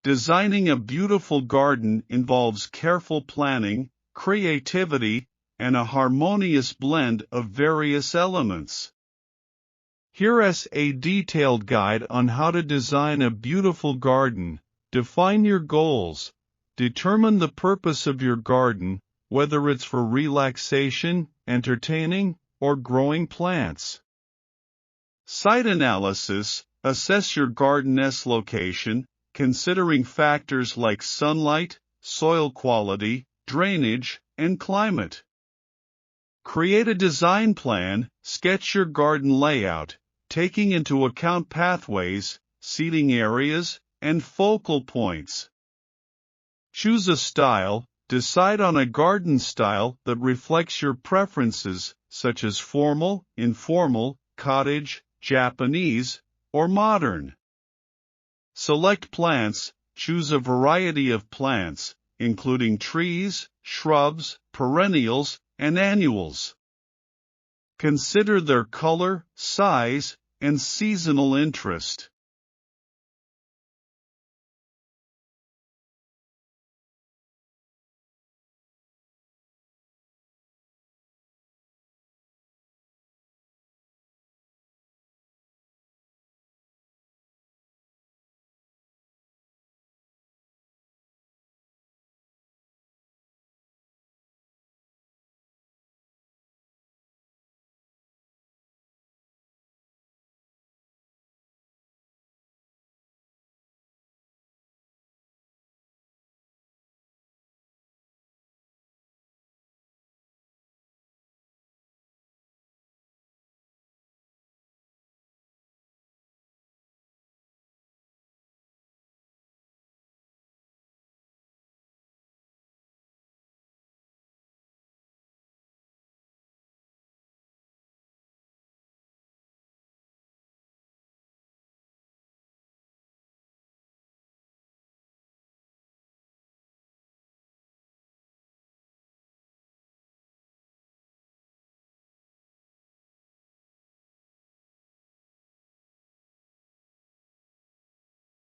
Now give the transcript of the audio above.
Designing a beautiful garden involves careful planning, creativity, and a harmonious blend of various elements. Here's a detailed guide on how to design a beautiful garden. Define your goals. Determine the purpose of your garden, whether it's for relaxation, entertaining, or growing plants. Site analysis. Assess your garden's location, considering factors like sunlight, soil quality, drainage, and climate. Create a design plan. Sketch your garden layout, taking into account pathways, seating areas, and focal points. Choose a style. Decide on a garden style that reflects your preferences, such as formal, informal, cottage, Japanese, or modern. Select plants. Choose a variety of plants, including trees, shrubs, perennials, and annuals. Consider their color, size, and seasonal interest.